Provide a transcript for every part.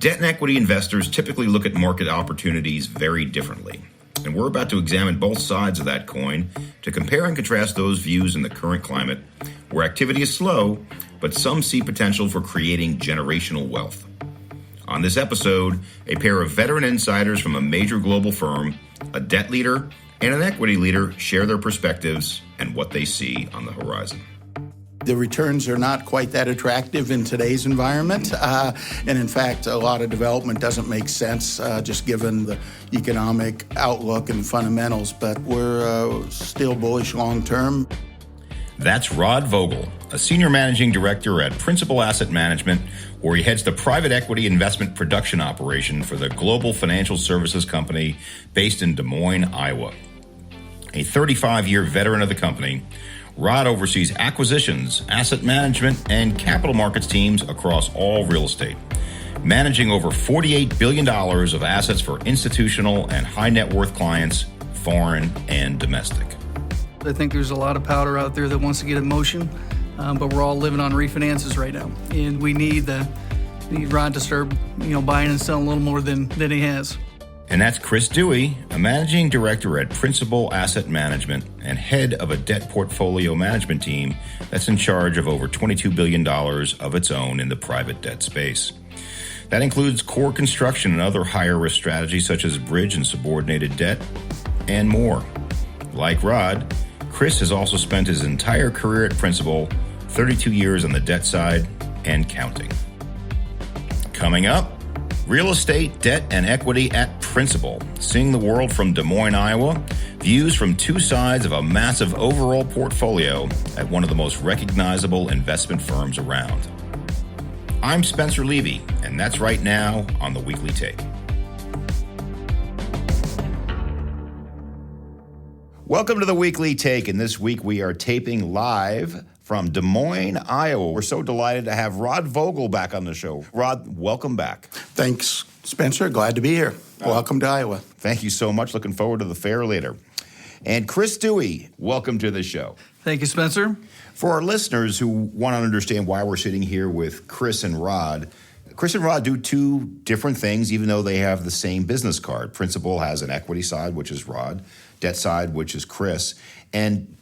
Debt and equity investors typically look at market opportunities very differently. And we're about to examine both sides of that coin to compare and contrast those views in the current climate, where activity is slow, but some see potential for creating generational wealth. On this episode, a pair of veteran insiders from a major global firm, a debt leader, and an equity leader share their perspectives and what they see on the horizon. The returns are not quite that attractive in today's environment. And in fact, a lot of development doesn't make sense just given the economic outlook and fundamentals. But we're still bullish long term. That's Rod Vogel, a senior managing director at Principal Asset Management, where he heads the private equity investment production operation for the global financial services company based in Des Moines, Iowa. A 35-year veteran of the company, Rod oversees acquisitions, asset management, and capital markets teams across all real estate, managing over $48 billion of assets for institutional and high net worth clients, foreign and domestic. I think there's a lot of powder out there that wants to get in motion, but we're all living on refinances right now, and we need Rod to start, buying and selling a little more than he has. And that's Chris Duey, a managing director at Principal Asset Management and head of a debt portfolio management team that's in charge of over $22 billion of its own in the private debt space. That includes core construction and other higher risk strategies such as bridge and subordinated debt and more. Like Rod, Chris has also spent his entire career at Principal, 32 years on the debt side and counting. Coming up, real estate, debt, and equity at Principal. Seeing the world from Des Moines, Iowa. Views from two sides of a massive overall portfolio at one of the most recognizable investment firms around. I'm Spencer Levy, and that's right now on The Weekly Take. Welcome to The Weekly Take, and this week we are taping live from Des Moines, Iowa. We're so delighted to have Rod Vogel back on the show. Rod, welcome back. Thanks, Spencer. Glad to be here. Welcome to Iowa. Thank you so much. Looking forward to the fair later. And Chris Duey, welcome to the show. Thank you, Spencer. For our listeners who want to understand why we're sitting here with Chris and Rod do two different things, even though they have the same business card. Principal has an equity side, which is Rod, debt side, which is Chris. And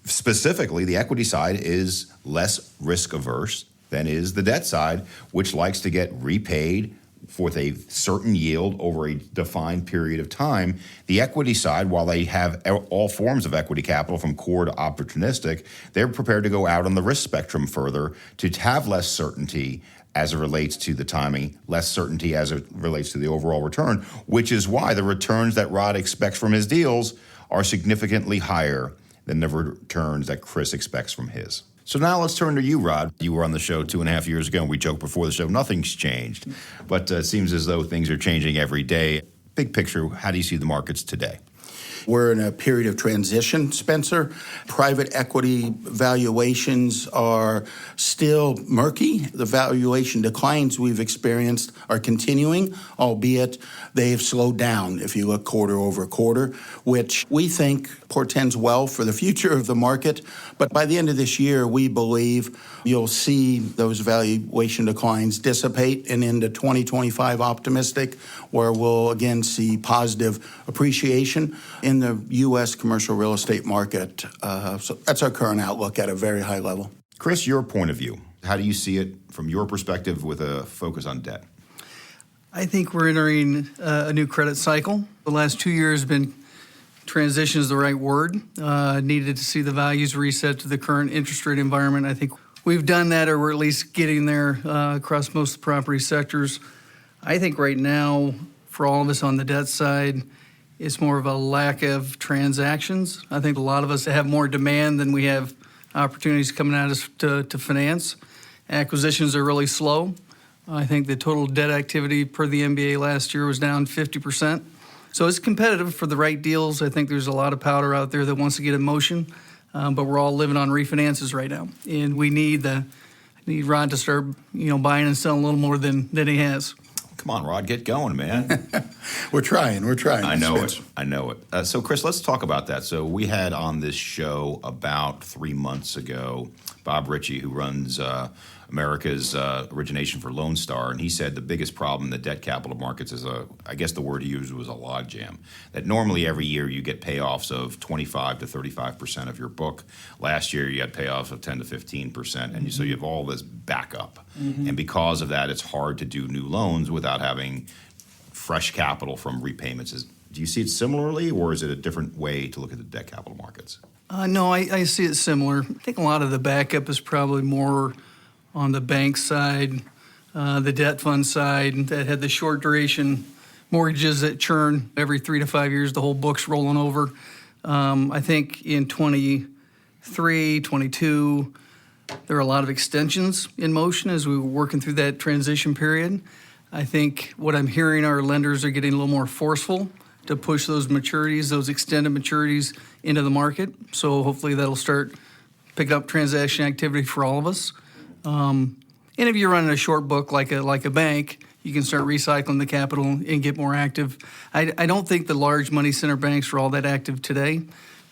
specifically, the equity side is less risk averse than is the debt side, which likes to get repaid with a certain yield over a defined period of time. The equity side, while they have all forms of equity capital from core to opportunistic, they're prepared to go out on the risk spectrum further to have less certainty as it relates to the timing, less certainty as it relates to the overall return, which is why the returns that Rod expects from his deals are significantly higher than the returns that Chris expects from his. So now let's turn to you, Rod. You were on the show 2.5 years ago, and we joked before the show, nothing's changed. But it seems as though things are changing every day. Big picture, how do you see the markets today? We're in a period of transition, Spencer. Private equity valuations are still murky. The valuation declines we've experienced are continuing, albeit they've slowed down if you look quarter over quarter, which we think portends well for the future of the market. But by the end of this year, we believe you'll see those valuation declines dissipate and into 2025 optimistic, where we'll again see positive appreciation in the U.S. commercial real estate market. So that's our current outlook at a very high level. Chris, your point of view, how do you see it from your perspective with a focus on debt? I think we're entering a new credit cycle. The last 2 years have been, transition is the right word, needed to see the values reset to the current interest rate environment. I think we've done that, or we're at least getting there across most of the property sectors. I think right now, for all of us on the debt side, it's more of a lack of transactions. I think a lot of us have more demand than we have opportunities coming at us to finance. Acquisitions are really slow. I think the total debt activity per the MBA last year was down 50%. So it's competitive for the right deals. I think there's a lot of powder out there that wants to get in motion, but we're all living on refinances right now. And we need Rod to start, buying and selling a little more than he has. Come on, Rod, get going, man. We're trying. I know it. So, Chris, let's talk about that. So we had on this show about 3 months ago Bob Ritchie, who runs America's origination for Lone Star, and he said the biggest problem in the debt capital markets is I guess the word he used was a logjam. That normally every year you get payoffs of 25 to 35% of your book. Last year you had payoffs of 10 to 15%, and so you have all this backup. And because of that, it's hard to do new loans without having fresh capital from repayments. Do you see it similarly, or is it a different way to look at the debt capital markets? No, I see it similar. I think a lot of the backup is probably more on the bank side, the debt fund side that had the short duration mortgages that churn every 3 to 5 years, the whole book's rolling over. I think in 23, 22, there are a lot of extensions in motion as we were working through that transition period. I think what I'm hearing, our lenders are getting a little more forceful to push those maturities, those extended maturities into the market. So hopefully that'll start picking up transaction activity for all of us. And if you're running a short book like a bank, you can start recycling the capital and get more active. I don't think the large money center banks are all that active today,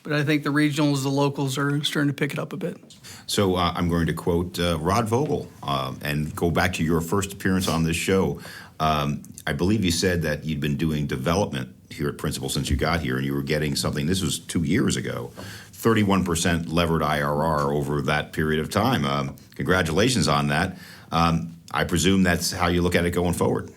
but I think the regionals, the locals are starting to pick it up a bit. So I'm going to quote Rod Vogel and go back to your first appearance on this show. I believe you said that you'd been doing development here at Principal since you got here, and you were getting something, this was 2 years ago, 31% levered IRR over that period of time. Congratulations on that. I presume that's how you look at it going forward.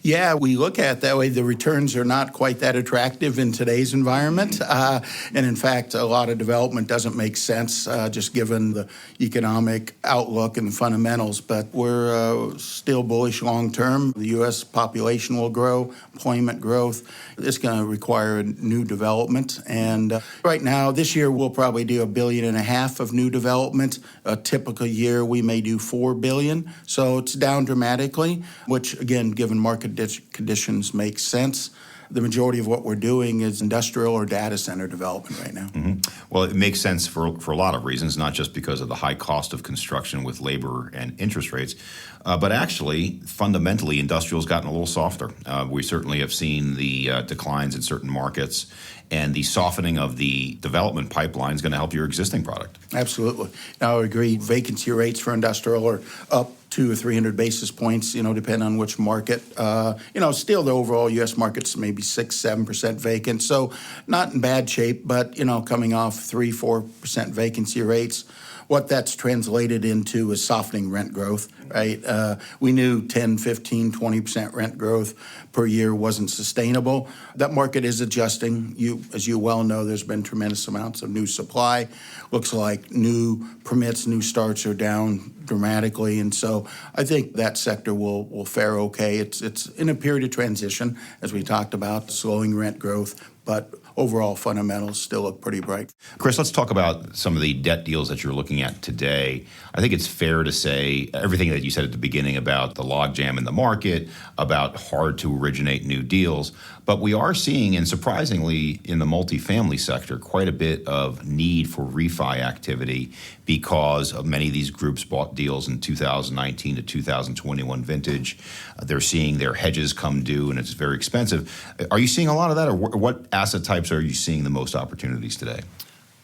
Yeah, we look at it that way. The returns are not quite that attractive in today's environment. And in fact, a lot of development doesn't make sense just given the economic outlook and the fundamentals. But we're still bullish long term. The U.S. population will grow, employment growth. It's going to require new development. And right now, this year, we'll probably do $1.5 billion of new development. A typical year, we may do $4 billion. So it's down dramatically, which, again, given market conditions, makes sense. The majority of what we're doing is industrial or data center development right now. Well, it makes sense for a lot of reasons, not just because of the high cost of construction with labor and interest rates, but actually, fundamentally, industrial's gotten a little softer. We certainly have seen the declines in certain markets, and the softening of the development pipeline is going to help your existing product. Absolutely. I would agree. Vacancy rates for industrial are up 200 or 300 basis points, depending on which market. Still the overall U.S. market's maybe 6-7% vacant, so not in bad shape, but, coming off 3-4% vacancy rates. What that's translated into is softening rent growth, right? We knew 10, 15, 20% rent growth per year wasn't sustainable. That market is adjusting. As you well know, there's been tremendous amounts of new supply. Looks like new permits, new starts are down dramatically, and so I think that sector will fare okay. It's in a period of transition, as we talked about, slowing rent growth, but overall fundamentals still look pretty bright. Chris, let's talk about some of the debt deals that you're looking at today. I think it's fair to say everything that you said at the beginning about the logjam in the market, about hard to originate new deals, but we are seeing, and surprisingly in the multifamily sector, quite a bit of need for refi activity because of many of these groups bought deals in 2019 to 2021 vintage. They're seeing their hedges come due, and it's very expensive. Are you seeing a lot of that, or what asset types are you seeing the most opportunities today?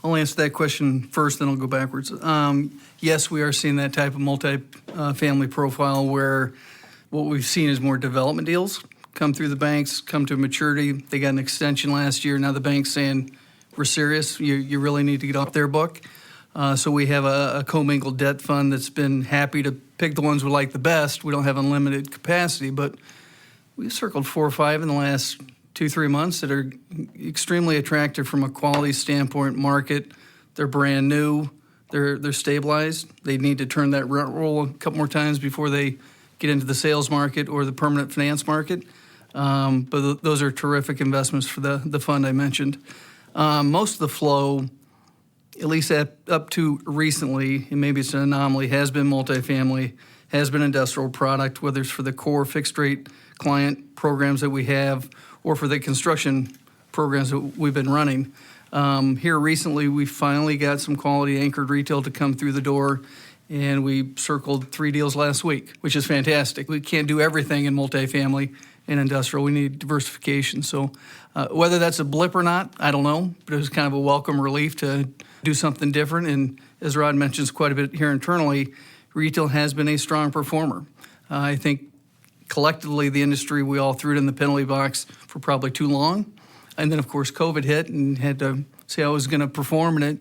I'll answer that question first, then I'll go backwards. Yes, we are seeing that type of multi-family profile where what we've seen is more development deals come through the banks, come to maturity. They got an extension last year. Now the bank's saying, we're serious. You really need to get off their book. So we have a commingled debt fund that's been happy to pick the ones we like the best. We don't have unlimited capacity, but we've circled 4 or 5 in the last 2-3 months that are extremely attractive from a quality standpoint market. They're brand new. They're stabilized. They need to turn that rent roll a couple more times before they get into the sales market or the permanent finance market. But those are terrific investments for the fund I mentioned. Most of the flow, at least up to recently, and maybe it's an anomaly, has been multifamily, has been industrial product, whether it's for the core fixed rate client programs that we have or for the construction programs that we've been running. Here recently, we finally got some quality anchored retail to come through the door, and we circled 3 deals last week, which is fantastic. We can't do everything in multifamily and industrial. We need diversification. So whether that's a blip or not, I don't know, but it was kind of a welcome relief to do something different. And as Rod mentions quite a bit here internally, retail has been a strong performer. I think collectively, the industry, we all threw it in the penalty box for probably too long. And then, of course, COVID hit and had to see how it was going to perform. And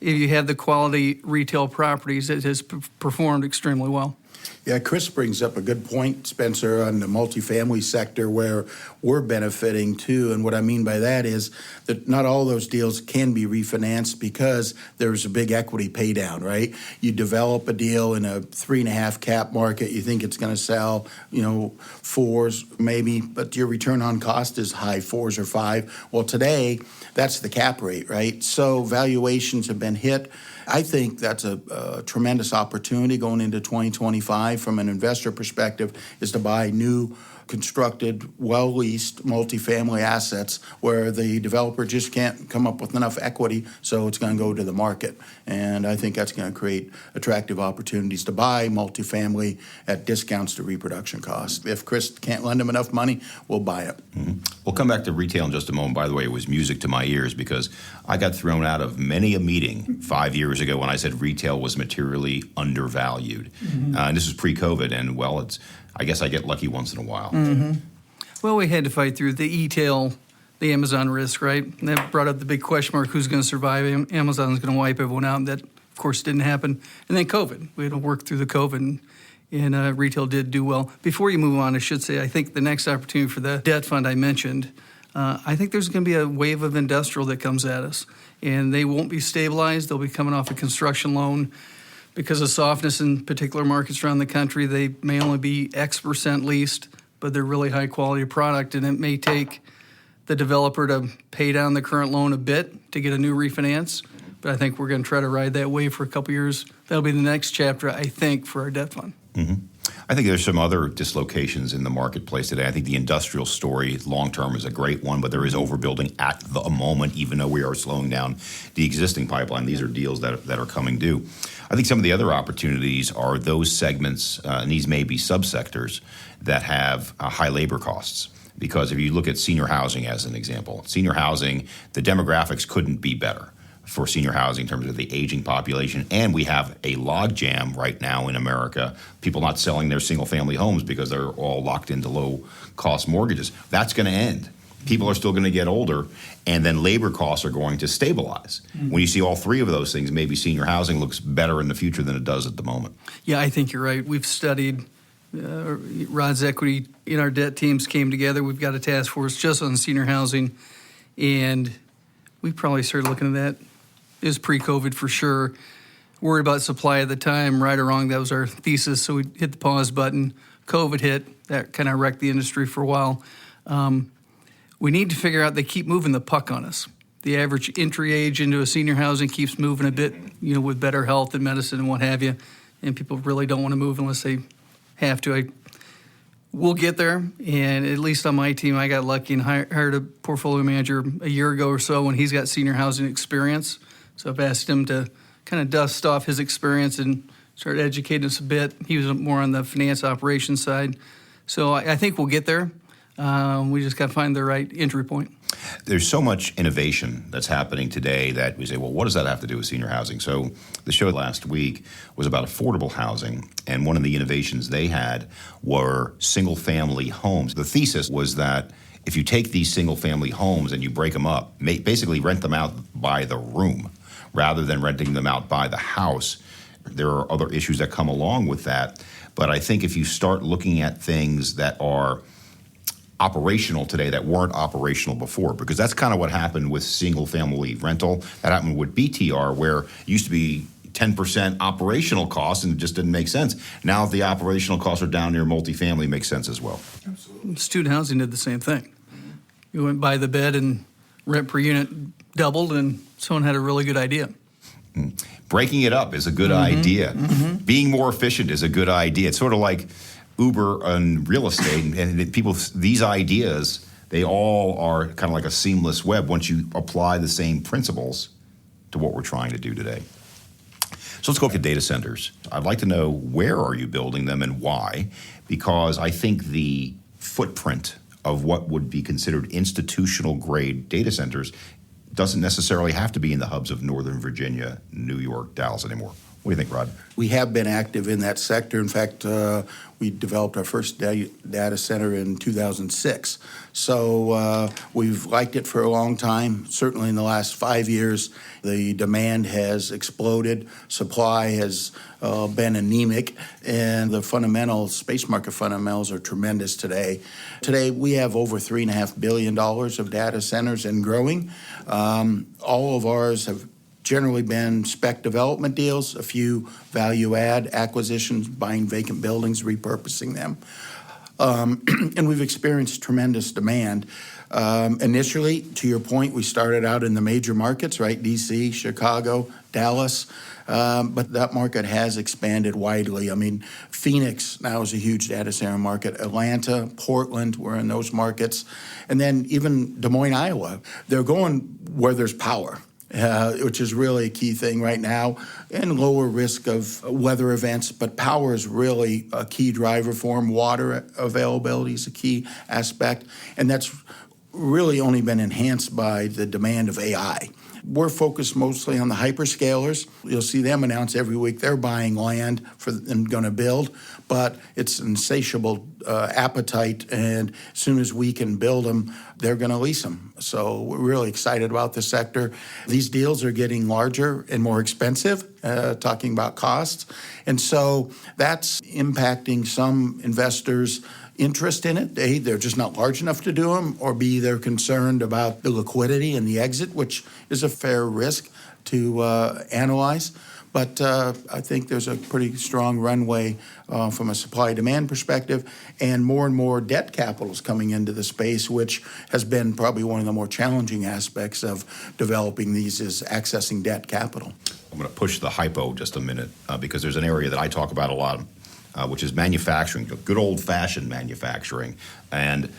if you have the quality retail properties, it has performed extremely well. Yeah, Chris brings up a good point, Spencer, on the multifamily sector where we're benefiting too. And what I mean by that is that not all those deals can be refinanced because there's a big equity pay down, right? You develop a deal in a 3.5 cap market, you think it's going to sell, 4s maybe, but your return on cost is high 4s or 5. Well, today, that's the cap rate, right? So valuations have been hit. I think that's a tremendous opportunity going into 2025 from an investor perspective is to buy new, constructed, well-leased multifamily assets where the developer just can't come up with enough equity, so it's going to go to the market. And I think that's going to create attractive opportunities to buy multifamily at discounts to reproduction costs. If Chris can't lend him enough money, we'll buy it. Mm-hmm. We'll come back to retail in just a moment. By the way, it was music to my ears because I got thrown out of many a meeting 5 years ago when I said retail was materially undervalued. Mm-hmm. And this was pre-COVID, and I guess I get lucky once in a while. Mm-hmm. Well, we had to fight through the e-tail, the Amazon risk, right? And that brought up the big question mark, who's going to survive? Amazon's going to wipe everyone out. And that, of course, didn't happen. And then COVID. We had to work through the COVID, and retail did do well. Before you move on, I should say, I think the next opportunity for the debt fund I mentioned, I think there's going to be a wave of industrial that comes at us. And they won't be stabilized. They'll be coming off a construction loan. Because of softness in particular markets around the country, they may only be X% leased, but they're really high quality product, and it may take the developer to pay down the current loan a bit to get a new refinance. But I think we're going to try to ride that wave for a couple years. That'll be the next chapter, I think, for our debt fund. Mm-hmm. I think there's some other dislocations in the marketplace today. I think the industrial story long-term is a great one, but there is overbuilding at the moment, even though we are slowing down the existing pipeline. These are deals that are coming due. I think some of the other opportunities are those segments, and these may be subsectors, that have high labor costs. Because if you look at senior housing as an example, senior housing, the demographics couldn't be better for senior housing in terms of the aging population. And we have a logjam right now in America, people not selling their single-family homes because they're all locked into low-cost mortgages. That's going to end. People are still going to get older, and then labor costs are going to stabilize. Mm-hmm. When you see all three of those things, maybe senior housing looks better in the future than it does at the moment. Yeah, I think you're right. We've studied Rod's equity in our debt teams came together. We've got a task force just on senior housing, and we probably started looking at that. It was pre-COVID for sure. Worried about supply at the time, right or wrong, that was our thesis, so we hit the pause button. COVID hit. That kind of wrecked the industry for a while. We need to figure out, they keep moving the puck on us. The average entry age into a senior housing keeps moving a bit, with better health and medicine and what have you, and people really don't want to move unless they have to. We'll get there, and at least on my team, I got lucky and hired a portfolio manager a year ago or so when he's got senior housing experience. So I've asked him to kind of dust off his experience and start educating us a bit. He was more on the finance operations side. So I think we'll get there. We just got to find the right entry point. There's so much innovation that's happening today that we say, well, what does that have to do with senior housing? So the show last week was about affordable housing, and one of the innovations they had were single-family homes. The thesis was that if you take these single-family homes and you break them up, basically rent them out by the room rather than renting them out by the house. There are other issues that come along with that, but I think if you start looking at things that are operational today that weren't operational before, because that's kind of what happened with single-family rental. That happened with BTR, where it used to be 10% operational costs and it just didn't make sense. Now the operational costs are down near multifamily, makes sense as well. Absolutely. Student housing did the same thing. You went by the bed and rent per unit doubled, and someone had a really good idea. Breaking it up is a good idea. Mm-hmm. Being more efficient is a good idea. It's sort of like Uber and real estate, and people, these ideas, they all are kind of like a seamless web once you apply the same principles to what we're trying to do today. So let's go to data centers. I'd like to know, where are you building them and why? Because I think the footprint of what would be considered institutional grade data centers doesn't necessarily have to be in the hubs of Northern Virginia, New York, Dallas anymore. What do you think, Rod? We have been active in that sector. In fact, we developed our first data center in 2006. So we've liked it for a long time. Certainly in the last 5 years, the demand has exploded. Supply has been anemic, and the fundamentals, space market fundamentals, are tremendous today. Today, we have over $3.5 billion of data centers and growing. All of ours have generally been spec development deals, a few value-add acquisitions, buying vacant buildings, repurposing them. And we've experienced tremendous demand. Initially, to your point, we started out in the major markets, right? D.C., Chicago, Dallas. But that market has expanded widely. I mean, Phoenix now is a huge data center market. Atlanta, Portland, we're in those markets. And then even Des Moines, Iowa. They're going where there's power. Which is really a key thing right now, and lower risk of weather events. But power is really a key driver for them. Water availability is a key aspect, and that's really only been enhanced by the demand of AI. We're focused mostly on the hyperscalers. You'll see them announce every week they're buying land and going to build, but it's an insatiable appetite, and as soon as we can build them, they're going to lease them. So we're really excited about the sector. These deals are getting larger and more expensive, talking about costs, and so that's impacting some investors' interest in it. A, they're just not large enough to do them, or B, they're concerned about the liquidity and the exit, which is a fair risk to analyze. But I think there's a pretty strong runway from a supply-demand perspective, and more debt capital is coming into the space, which has been probably one of the more challenging aspects of developing these, is accessing debt capital. I'm going to push the hypo just a minute because there's an area that I talk about a lot, which is manufacturing, good old-fashioned manufacturing. And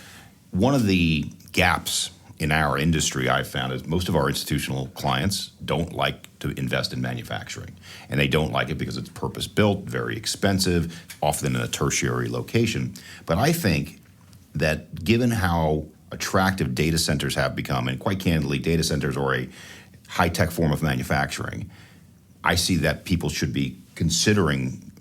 one of the gaps in our industry I've found is most of our institutional clients don't like to invest in manufacturing. And they don't like it because it's purpose-built, very expensive, often in a tertiary location. But I think that given how attractive data centers have become, and quite candidly, data centers are a high-tech form of manufacturing, I see that people should be considering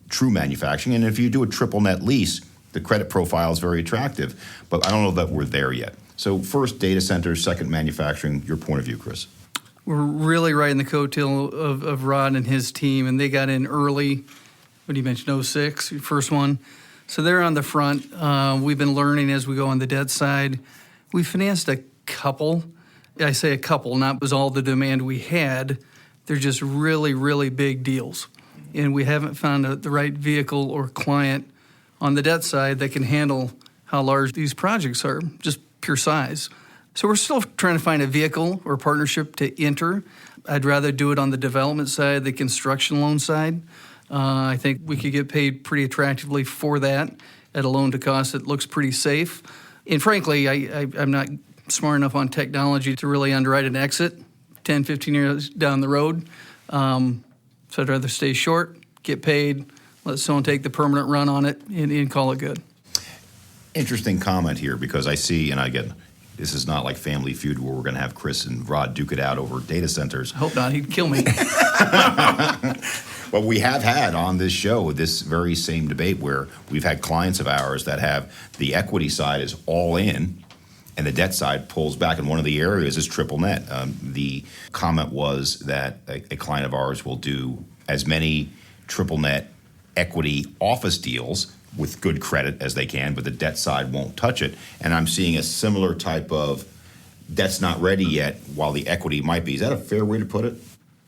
true manufacturing. And if you do a triple net lease, the credit profile is very attractive. But I don't know that we're there yet. So first, data centers, second, manufacturing. Your point of view, Chris? We're really riding the coattail of Rod and his team, and they got in early. What do you mention, 06, your first one? So they're on the front. We've been learning as we go on the debt side. We financed a couple. I say a couple, not was all the demand we had. They're just really big deals. And we haven't found the right vehicle or client on the debt side that can handle how large these projects are, just pure size. So we're still trying to find a vehicle or partnership to enter. I'd rather do it on the development side, the construction loan side. I think we could get paid pretty attractively for that at a loan to cost that looks pretty safe. And frankly, I'm not smart enough on technology to really underwrite an exit 10, 15 years down the road. So I'd rather stay short, get paid, let someone take the permanent run on it, and call it good. Interesting comment here, because I see, and again, this is not like Family Feud where we're going to have Chris and Rod duke it out over data centers. I hope not. He'd kill me. But we have had on this show this very same debate where we've had clients of ours that have the equity side is all in and the debt side pulls back. And one of the areas is triple net. The comment was that a client of ours will do as many triple net equity office deals with good credit as they can, but the debt side won't touch it. And I'm seeing a similar type of debt's not ready yet while the equity might be. Is that a fair way to put it?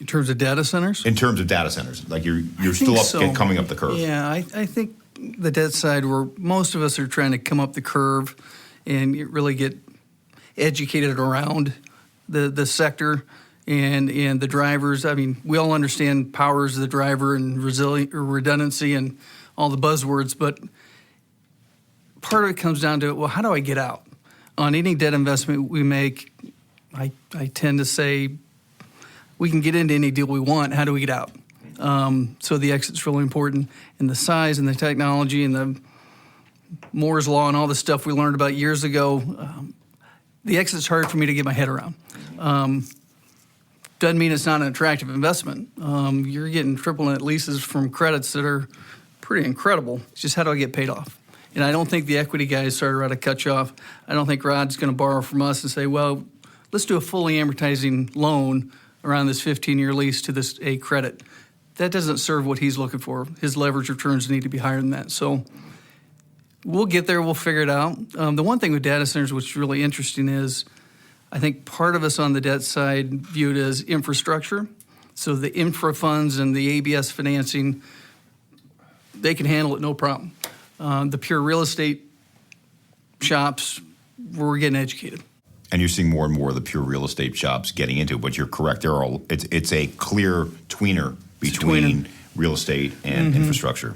In terms of data centers? In terms of data centers, like you're still coming up the curve. Yeah, I think the debt side, where most of us are trying to come up the curve and really get educated around the sector and the drivers. I mean, we all understand power is the driver and redundancy and all the buzzwords, but part of it comes down to, well, how do I get out? On any debt investment we make, I tend to say, we can get into any deal we want. How do we get out? So the exit's really important. And the size and the technology and the Moore's Law and all the stuff we learned about years ago, the exit's hard for me to get my head around. doesn't mean it's not an attractive investment. You're getting triple net leases from credits that are pretty incredible. It's just how do I get paid off? And I don't think the equity guys started out to cut you off. I don't think Rod's going to borrow from us and say, well, let's do a fully amortizing loan around this 15-year lease to this A credit. That doesn't serve what he's looking for. His leverage returns need to be higher than that. So we'll get there. We'll figure it out. The one thing with data centers, which is really interesting, is I think part of us on the debt side view it as infrastructure. So the infra funds and the ABS financing, they can handle it no problem. The pure real estate shops, we're getting educated. And you're seeing more and more of the pure real estate shops getting into it, but you're correct. It's a clear tweener between real estate and infrastructure.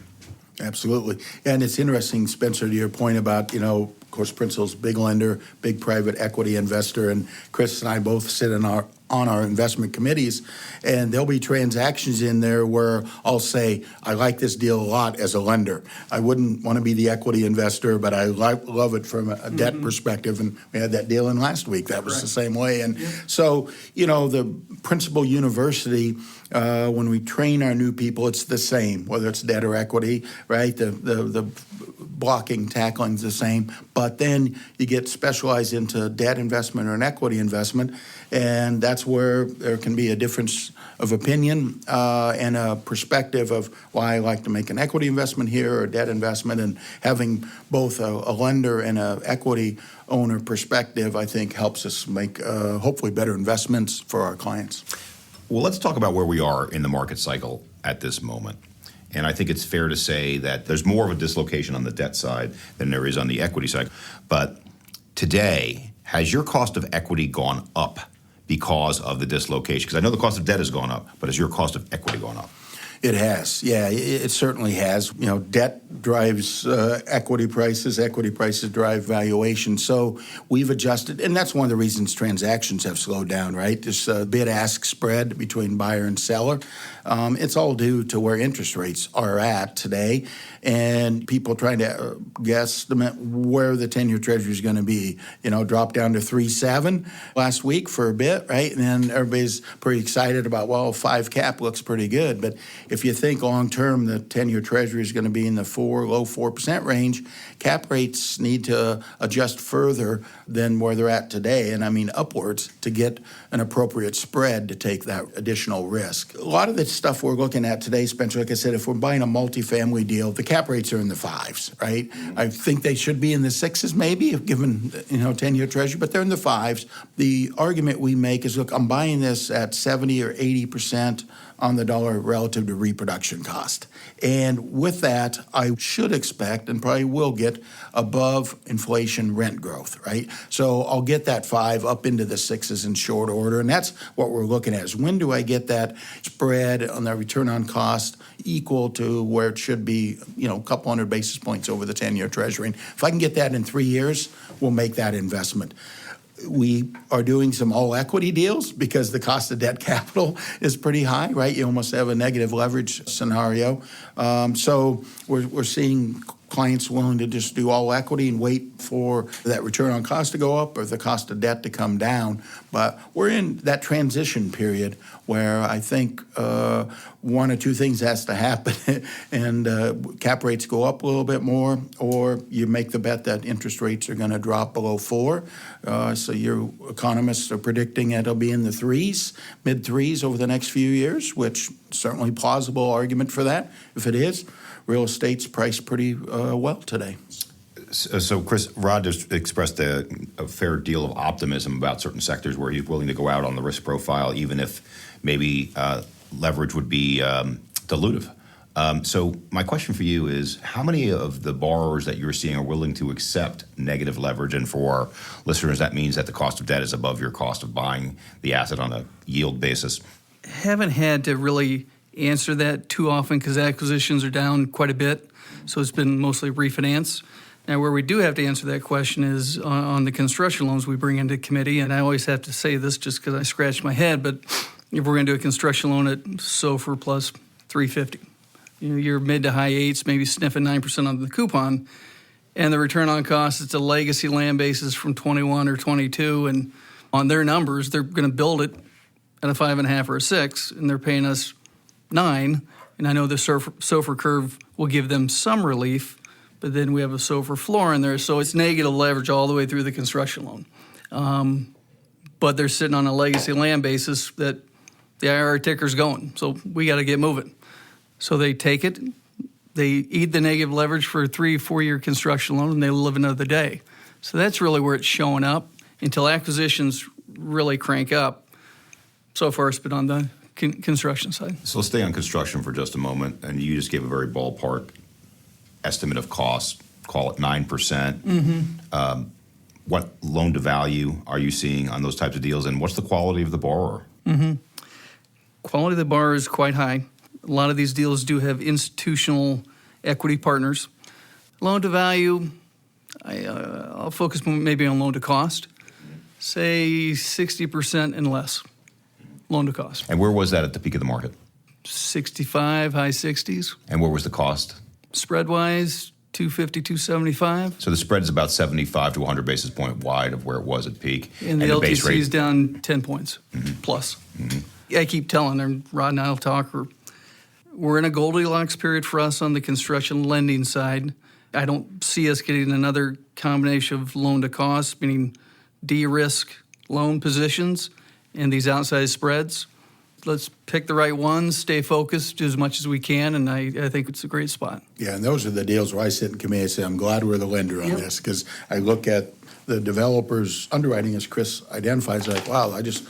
Absolutely. And it's interesting, Spencer, to your point about, of course, Principal's big lender, big private equity investor, and Chris and I both sit on our investment committees, and there'll be transactions in there where I'll say, I like this deal a lot as a lender. I wouldn't want to be the equity investor, but I love it from a debt perspective, and we had that deal in last week. That was the same way. And so, the Principal University, when we train our new people, it's the same, whether it's debt or equity, right? The blocking, tackling is the same, but then you get specialized into debt investment or an equity investment, and that's where there can be a difference of opinion and a perspective of why I like to make an equity investment here or a debt investment, and having both a lender and an equity owner perspective, I think, helps us make hopefully better investments for our clients. Well, let's talk about where we are in the market cycle at this moment. And I think it's fair to say that there's more of a dislocation on the debt side than there is on the equity side. But today, has your cost of equity gone up because of the dislocation? Because I know the cost of debt has gone up, but has your cost of equity gone up? It has. Yeah, it certainly has. Debt drives equity prices drive valuation. So we've adjusted, and that's one of the reasons transactions have slowed down, right? This bid-ask spread between buyer and seller. It's all due to where interest rates are at today, and people trying to guesstimate where the 10-year Treasury is going to be. Dropped down to 3.7 last week for a bit, right? And then everybody's pretty excited about, 5 cap looks pretty good. But if you think long-term, the 10-year Treasury is going to be in the low 4% range, cap rates need to adjust further than where they're at today, and I mean upwards, to get an appropriate spread to take that additional risk. A lot of the stuff we're looking at today, Spencer, like I said, if we're buying a multifamily deal, the cap rates are in the 5s, right? I think they should be in the 6s maybe, given 10-year Treasury, but they're in the 5s. The argument we make is, look, I'm buying this at 70 or 80% on the dollar relative to reproduction cost. And with that, I should expect and probably will get above inflation rent growth, right? So I'll get that 5 up into the 6s in short order. And that's what we're looking at, is when do I get that spread on the return on cost equal to where it should be, a couple hundred basis points over the 10-year Treasury. And if I can get that in 3 years, we'll make that investment. We are doing some all-equity deals because the cost of debt capital is pretty high, right? You almost have a negative leverage scenario. So we're seeing clients willing to just do all equity and wait for that return on cost to go up or the cost of debt to come down. But we're in that transition period where I think one or two things has to happen, and cap rates go up a little bit more, or you make the bet that interest rates are going to drop below 4. So your economists are predicting it'll be in the 3s, mid-3s over the next few years, which certainly plausible argument for that. If it is, real estate's priced pretty well today. So, Chris, Rod just expressed a fair deal of optimism about certain sectors where he's willing to go out on the risk profile, even if maybe leverage would be dilutive. So my question for you is, how many of the borrowers that you're seeing are willing to accept negative leverage? And for our listeners, that means that the cost of debt is above your cost of buying the asset on a yield basis. Haven't had to really answer that too often because acquisitions are down quite a bit. So it's been mostly refinance. Now, where we do have to answer that question is on the construction loans we bring into committee. And I always have to say this just because I scratch my head, but if we're going to do a construction loan at SOFR plus 350, you're mid to high 8s, maybe sniffing 9% on the coupon. And the return on cost, it's a legacy land basis from 21 or 22. And on their numbers, they're going to build it at a 5.5 or a 6, and they're paying us 9. And I know the SOFR curve will give them some relief, but then we have a SOFR floor in there, so it's negative leverage all the way through the construction loan. But they're sitting on a legacy land basis that the IRR ticker's going, so we got to get moving. So they take it, they eat the negative leverage for a 3-4 year construction loan, and they live another day. So that's really where it's showing up until acquisitions really crank up. So far, it's been on the construction side. So let's stay on construction for just a moment. And you just gave a very ballpark estimate of cost, call it 9%. What loan to value are you seeing on those types of deals, and what's the quality of the borrower? Quality of the borrower is quite high. A lot of these deals do have institutional equity partners. Loan to value, I'll focus maybe on loan to cost. Say 60% and less loan to cost. And where was that at the peak of the market? 65, high 60s. And where was the cost? Spread-wise, 250, 275. So the spread is about 75 to 100 basis point wide of where it was at peak. And the LTC is down 10 points plus. I keep telling them, Rod and I will talk, we're in a Goldilocks period for us on the construction lending side. I don't see us getting another combination of loan to cost, meaning de-risk loan positions and these outsized spreads. Let's pick the right ones, stay focused, do as much as we can, and I think it's a great spot. Yeah, and those are the deals where I sit in committee and say, I'm glad we're the lender on this, because I look at the developer's underwriting, as Chris identifies, like, wow, it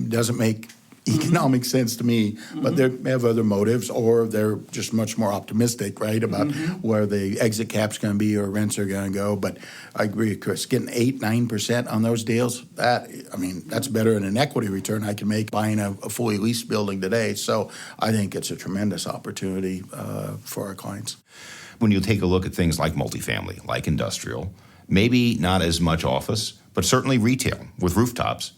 doesn't make economic sense to me, but they have other motives, or they're just much more optimistic, right, about where the exit cap's going to be or rents are going to go. But I agree with Chris, getting 8-9% on those deals, that's better than an equity return I can make buying a fully leased building today. So I think it's a tremendous opportunity for our clients. When you take a look at things like multifamily, like industrial, maybe not as much office, but certainly retail with rooftops,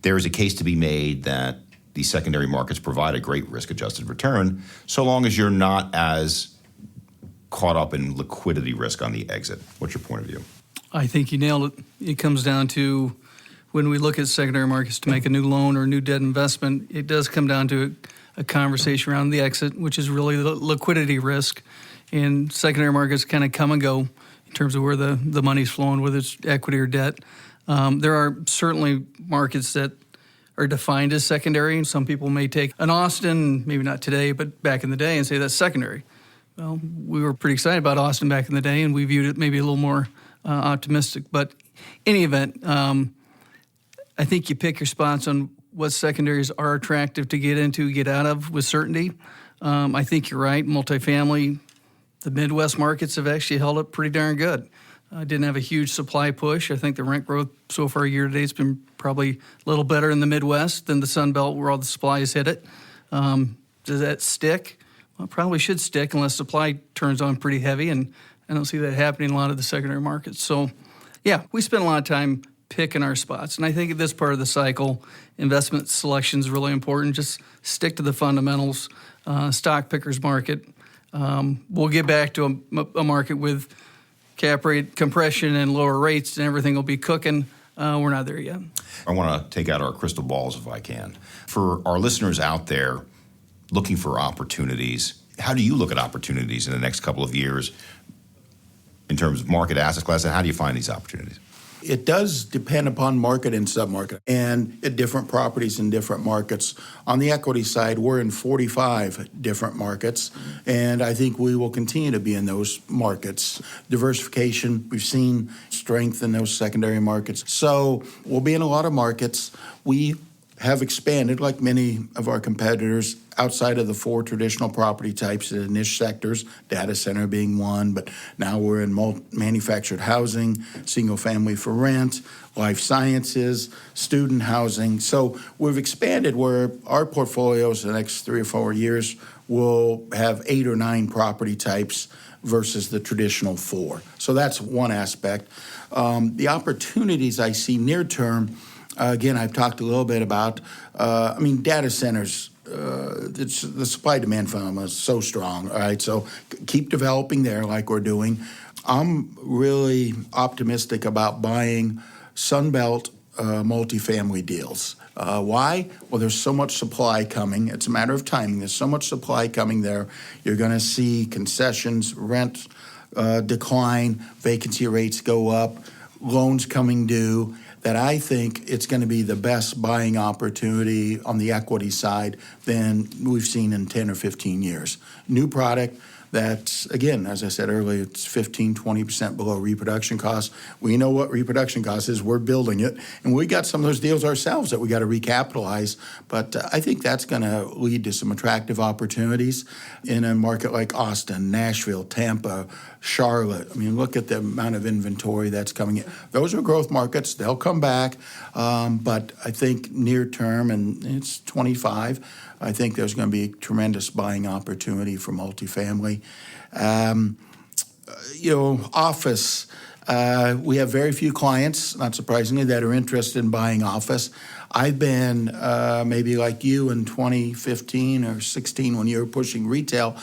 there is a case to be made that these secondary markets provide a great risk-adjusted return, so long as you're not as caught up in liquidity risk on the exit. What's your point of view? I think you nailed it. It comes down to when we look at secondary markets to make a new loan or new debt investment, it does come down to a conversation around the exit, which is really the liquidity risk. And secondary markets kind of come and go in terms of where the money's flowing, whether it's equity or debt. There are certainly markets that are defined as secondary, and some people may take an Austin, maybe not today, but back in the day, and say that's secondary. Well, we were pretty excited about Austin back in the day, and we viewed it maybe a little more optimistic. But in any event, I think you pick your spots on what secondaries are attractive to get into, get out of with certainty. I think you're right. Multifamily, the Midwest markets have actually held up pretty darn good. Didn't have a huge supply push. I think the rent growth so far year to date has been probably a little better in the Midwest than the Sun Belt where all the supply has hit it. Does that stick? Well, it probably should stick unless supply turns on pretty heavy, and I don't see that happening in a lot of the secondary markets. So, yeah, we spend a lot of time picking our spots, and I think at this part of the cycle, investment selection is really important. Just stick to the fundamentals, stock pickers market. We'll get back to a market with cap rate compression and lower rates, and everything will be cooking. We're not there yet. I want to take out our crystal balls if I can. For our listeners out there looking for opportunities, how do you look at opportunities in the next couple of years in terms of market asset class, and how do you find these opportunities? It does depend upon market and submarket, and at different properties in different markets. On the equity side, we're in 45 different markets, and I think we will continue to be in those markets. Diversification, we've seen strength in those secondary markets. So we'll be in a lot of markets. We have expanded, like many of our competitors, outside of the 4 traditional property types in niche sectors, data center being one, but now we're in manufactured housing, single family for rent, life sciences, student housing. So we've expanded where our portfolios in the next 3 or 4 years will have 8 or 9 property types versus the traditional 4. So that's one aspect. The opportunities I see near term, again, I've talked a little bit about, data centers. The supply-demand phenomenon is so strong, all right? So keep developing there like we're doing. I'm really optimistic about buying Sunbelt multifamily deals. Why? Well, there's so much supply coming. It's a matter of timing. There's so much supply coming there. You're going to see concessions, rent decline, vacancy rates go up, loans coming due, that I think it's going to be the best buying opportunity on the equity side than we've seen in 10 or 15 years. New product that's, again, as I said earlier, it's 15, 20% below reproduction costs. We know what reproduction cost is. We're building it. And we got some of those deals ourselves that we got to recapitalize. But I think that's going to lead to some attractive opportunities in a market like Austin, Nashville, Tampa, Charlotte. I mean, look at the amount of inventory that's coming in. Those are growth markets. They'll come back. But I think near term, and it's 25, I think there's going to be tremendous buying opportunity for multifamily. Office. We have very few clients, not surprisingly, that are interested in buying office. I've been, maybe like you in 2015 or 16 when you were pushing retail,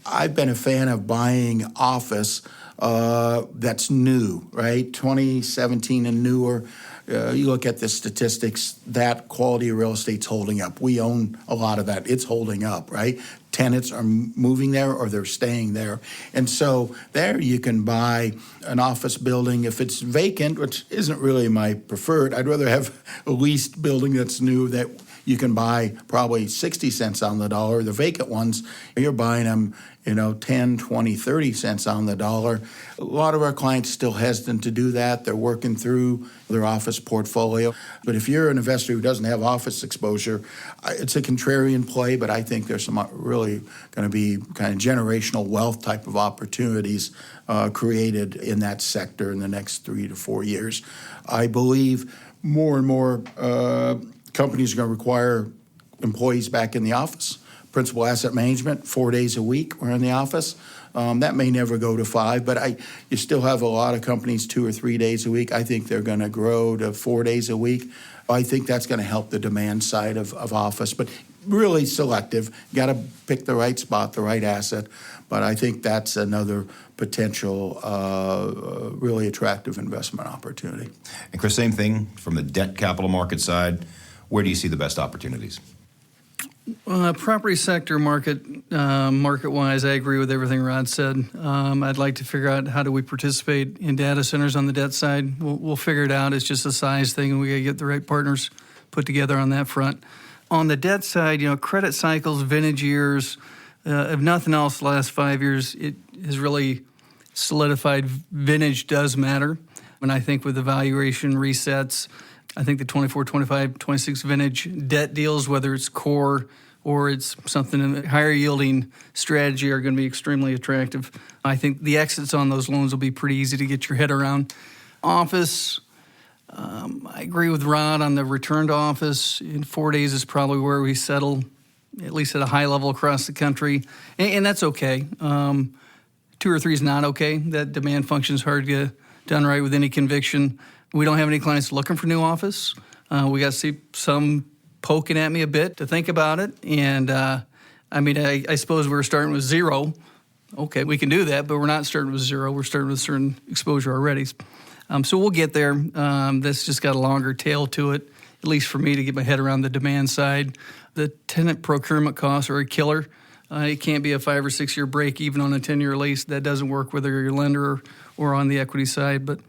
I've been a fan of buying office that's new, right? 2017 and newer. You look at the statistics, that quality of real estate's holding up. We own a lot of that. It's holding up, right? Tenants are moving there or they're staying there. And so there you can buy an office building. If it's vacant, which isn't really my preferred, I'd rather have a leased building that's new that you can buy probably 60 cents on the dollar. The vacant ones, you're buying them, 10, 20, 30 cents on the dollar. A lot of our clients still hesitant to do that. They're working through their office portfolio. But if you're an investor who doesn't have office exposure, it's a contrarian play, but I think there's some really going to be kind of generational wealth type of opportunities created in that sector in the next 3 to 4 years. I believe more and more companies are going to require employees back in the office. Principal asset management, 4 days a week we're in the office. That may never go to 5, but you still have a lot of companies 2 or 3 days a week. I think they're going to grow to 4 days a week. I think that's going to help the demand side of office, but really selective. You got to pick the right spot, the right asset. But I think that's another potential really attractive investment opportunity. And Chris, same thing from the debt capital market side. Where do you see the best opportunities? Property sector market-wise, I agree with everything Rod said. I'd like to figure out how do we participate in data centers on the debt side. We'll figure it out. It's just a size thing, and we got to get the right partners put together on that front. On the debt side, credit cycles, vintage years, if nothing else, the last 5 years, it has really solidified vintage does matter. And I think with the valuation resets, I think the 24, 25, 26 vintage debt deals, whether it's core or it's something in a higher yielding strategy, are going to be extremely attractive. I think the exits on those loans will be pretty easy to get your head around. Office, I agree with Rod on the return to office. In 4 days is probably where we settle, at least at a high level across the country, and that's okay. 2 or 3 is not okay. That demand function is hard to underwrite with any conviction. We don't have any clients looking for new office. We got to see some poking at me a bit to think about it. And I suppose we're starting with 0. Okay, we can do that, but we're not starting with 0. We're starting with certain exposure already. So we'll get there. That's just got a longer tail to it, at least for me to get my head around the demand side. The tenant procurement costs are a killer. It can't be a 5 or 6 year break even on a 10-year lease. That doesn't work whether you're a lender or on the equity side. But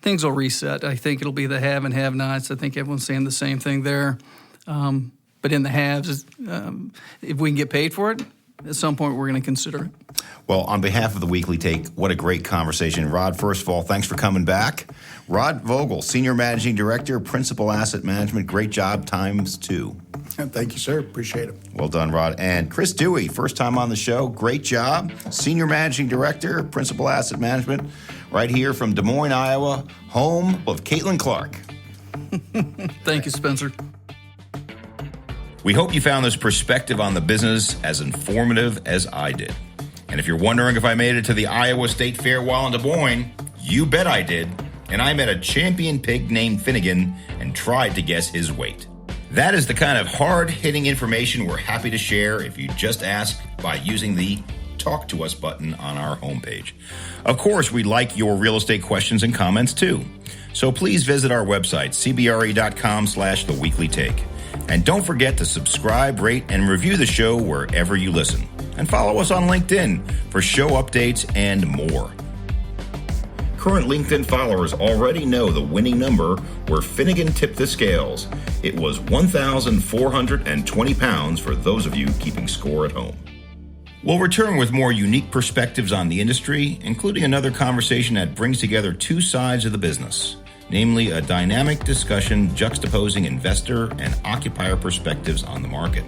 things will reset. I think it'll be the have and have-nots. I think everyone's saying the same thing there. But in the haves, if we can get paid for it, at some point we're going to consider it. Well, on behalf of the Weekly Take, what a great conversation. Rod, first of all, thanks for coming back. Rod Vogel, Senior Managing Director, Principal Asset Management. Great job, ×2. Thank you, sir. Appreciate it. Well done, Rod. And Chris Duey, first time on the show. Great job. Senior Managing Director, Principal Asset Management, right here from Des Moines, Iowa, home of Caitlin Clark. Thank you, Spencer. We hope you found this perspective on the business as informative as I did. And if you're wondering if I made it to the Iowa State Fair while in Des Moines, you bet I did. And I met a champion pig named Finnegan and tried to guess his weight. That is the kind of hard-hitting information we're happy to share if you just ask by using the Talk to Us button on our homepage. Of course, we'd like your real estate questions and comments too. So please visit our website, cbre.com/The Weekly Take. And don't forget to subscribe, rate, and review the show wherever you listen. And follow us on LinkedIn for show updates and more. Current LinkedIn followers already know the winning number where Finnegan tipped the scales. It was 1,420 pounds for those of you keeping score at home. We'll return with more unique perspectives on the industry, including another conversation that brings together two sides of the business, namely a dynamic discussion juxtaposing investor and occupier perspectives on the market.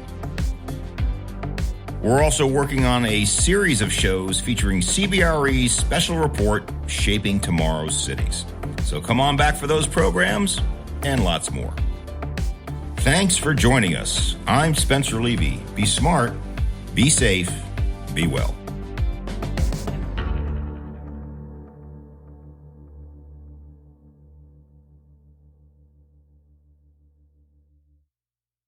We're also working on a series of shows featuring CBRE's special report, Shaping Tomorrow's Cities. So come on back for those programs and lots more. Thanks for joining us. I'm Spencer Levy. Be smart, be safe, be well.